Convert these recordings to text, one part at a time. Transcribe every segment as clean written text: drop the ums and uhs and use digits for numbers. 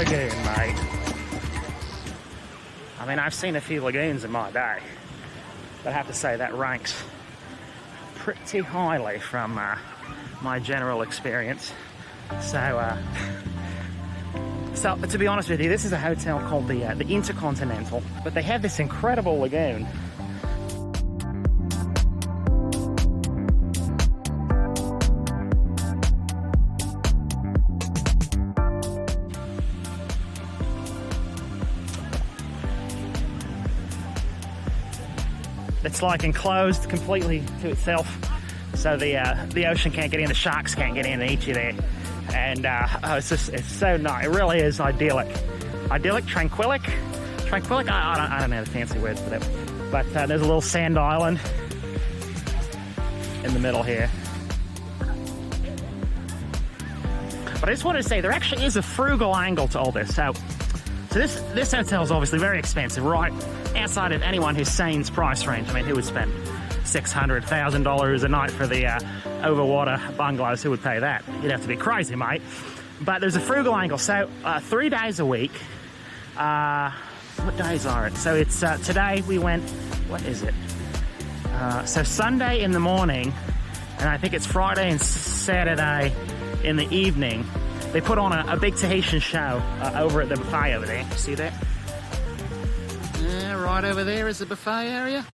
lagoon, mate. I mean, I've seen a few lagoons in my day, but I have to say that ranks pretty highly from my general experience. So to be honest with you, this is a hotel called the Intercontinental, but they have this incredible lagoon. It's like enclosed completely to itself, so the ocean can't get in, the sharks can't get in and eat you there. And it's so nice. It really is idyllic, tranquilic. I don't know the fancy words for that, but there's a little sand island in the middle here. But I just wanted to say there actually is a frugal angle to all this. So this hotel is obviously very expensive, right outside of anyone who's sane's price range. I mean, who would spend $600,000, $1,000 a night for the overwater bungalows? Who would pay that? You'd have to be crazy, mate. But there's a frugal angle. So 3 days a week. What days are it? So it's today we went, what is it? So Sunday in the morning, and I think it's Friday and Saturday in the evening. They put on a big Tahitian show over at the buffet over there. See that? Yeah, right over there is the buffet area.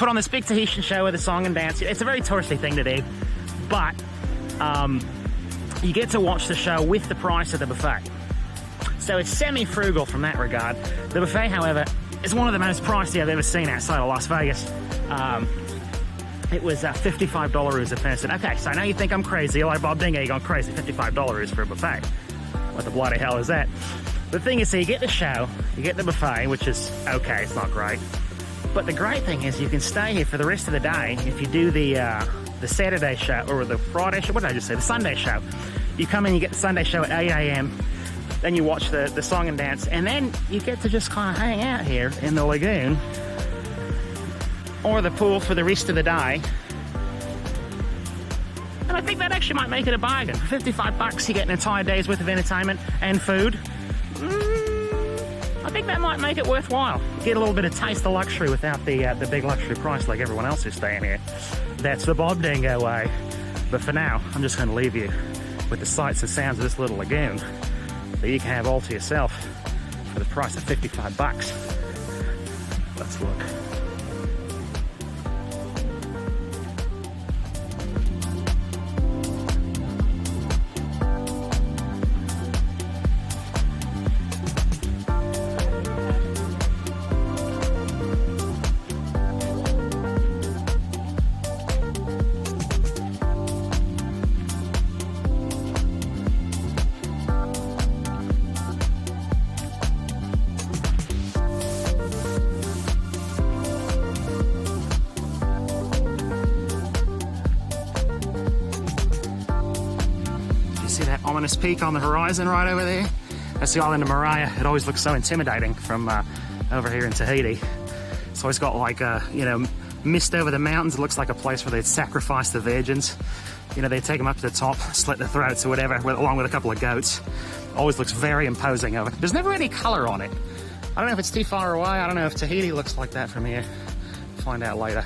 put on this big Tahitian show with a song and dance. It's a very touristy thing to do, but you get to watch the show with the price of the buffet. So it's semi-frugal from that regard. The buffet, however, is one of the most pricey I've ever seen outside of Las Vegas. It was $55 a person. Okay, so now you think I'm crazy, like Bob Dingo, you're going crazy, $55 for a buffet. What the bloody hell is that? The thing is, so you get the show, you get the buffet, which is okay, it's not great. But the great thing is you can stay here for the rest of the day. If you do the Saturday show, or the Friday show, what did I just say, the Sunday show. You come in, you get the Sunday show at 8 a.m., then you watch the song and dance, and then you get to just kind of hang out here in the lagoon or the pool for the rest of the day. And I think that actually might make it a bargain. For 55 bucks, you get an entire day's worth of entertainment and food. I think that might make it worthwhile. Get a little bit of taste of luxury without the big luxury price like everyone else who's staying here. That's the Bob Dingo way. But for now, I'm just going to leave you with the sights and sounds of this little lagoon that you can have all to yourself for the price of 55 bucks. Let's look. See that ominous peak on the horizon right over there? That's the island of Maria. It always looks so intimidating from over here in Tahiti. It's always got like mist over the mountains. It looks like a place where they'd sacrifice the virgins. You know, they take them up to the top, slit their throats or whatever, along with a couple of goats. Always looks very imposing over. There's never any color on it. I don't know if it's too far away. I don't know if Tahiti looks like that from here. Find out later.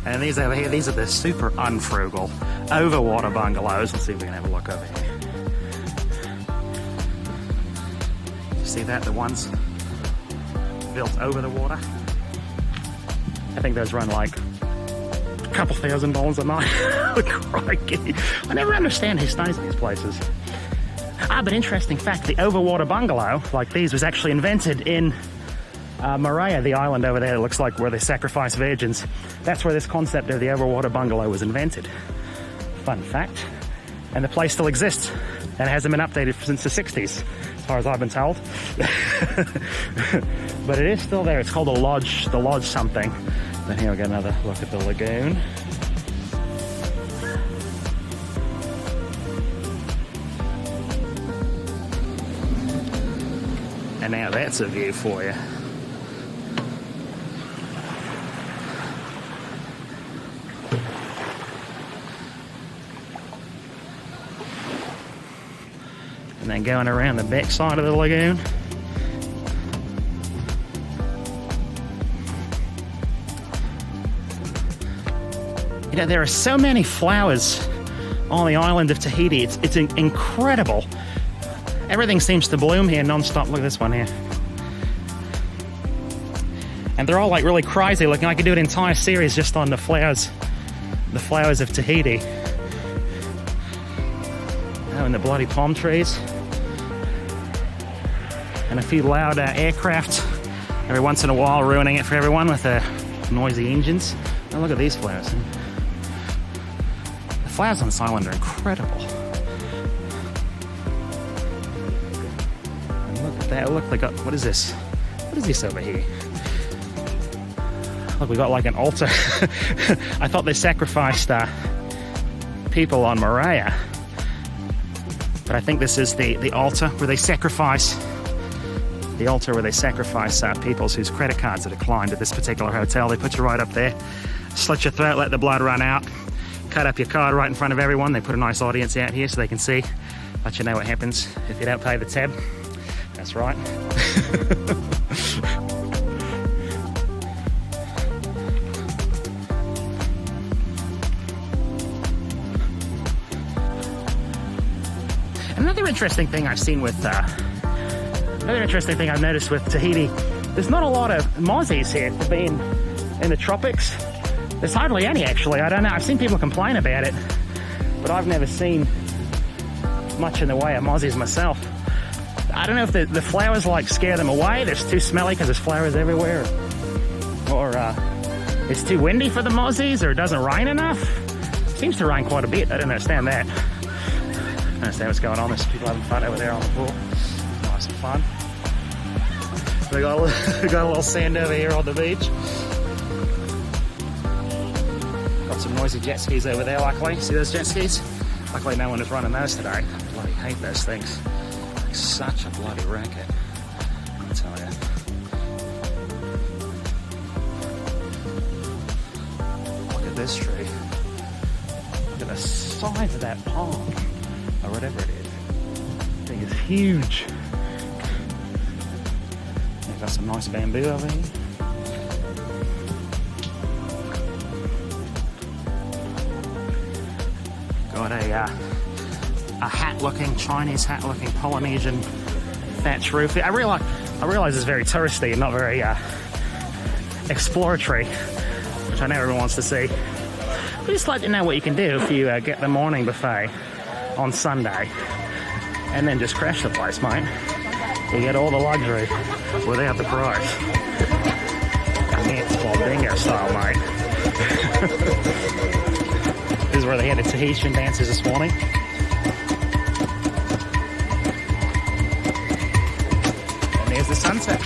And these over here, these are the super unfrugal overwater bungalows. Let's see if we can have a look over here. You see that? The ones built over the water. I think those run like a couple $1,000 a night. Crikey. I never understand who stays in these places. But interesting fact, the overwater bungalow, like these, was actually invented in Maria, the island over there. It looks like where they sacrifice virgins. That's where this concept of the overwater bungalow was invented. Fun fact. And the place still exists and hasn't been updated since the 60s, as far as I've been told. But it is still there. It's called the lodge something. Then here we get another look at the lagoon. And now that's a view for you. And then going around the back side of the lagoon. You know, there are so many flowers on the island of Tahiti. It's incredible. Everything seems to bloom here non-stop. Look at this one here. And they're all like really crazy looking. I could do an entire series just on the flowers of Tahiti. Oh, and the bloody palm trees. And a few loud aircraft every once in a while ruining it for everyone with their noisy engines. Oh, look at these flowers. The flowers on this island are incredible. And look at that. Look, they got, what is this? What is this over here? Look, we got like an altar. I thought they sacrificed people on Maria. But I think this is the altar where they sacrifice. The altar where they sacrifice people whose credit cards are declined at this particular hotel. They put you right up there, slit your throat, let the blood run out, cut up your card right in front of everyone. They put a nice audience out here so they can see, let you know what happens if you don't pay the tab. That's right. Another interesting thing I've seen with I've noticed with Tahiti, there's not a lot of mozzies here for being in the tropics. There's hardly any, actually. I don't know. I've seen people complain about it. but I've never seen much in the way of mozzies myself. I don't know if the flowers like scare them away, they're too smelly because there's flowers everywhere, or it's too windy for the mozzies, or it doesn't rain enough. It seems to rain quite a bit. I don't understand that. I don't understand what's going on. There's people having fun over there on the pool. Nice and fun. We got a little sand over here on the beach. Got some noisy jet skis over there, luckily. See those jet skis? Luckily no one is running those today. I bloody hate those things. It's such a bloody racket, I tell you. Look at this tree. Look at the size of that palm, or whatever it is. I think it's huge. They've got some nice bamboo over here. Got a hat-looking, Chinese hat-looking Polynesian thatch roof. I realize it's very touristy and not very exploratory, which I know everyone wants to see. But just let you know what you can do if you get the morning buffet on Sunday and then just crash the place, mate. You get all the luxury without the price. Well, bingo style, mate. This is where they had the Tahitian Dancers this morning. And there's the sunset.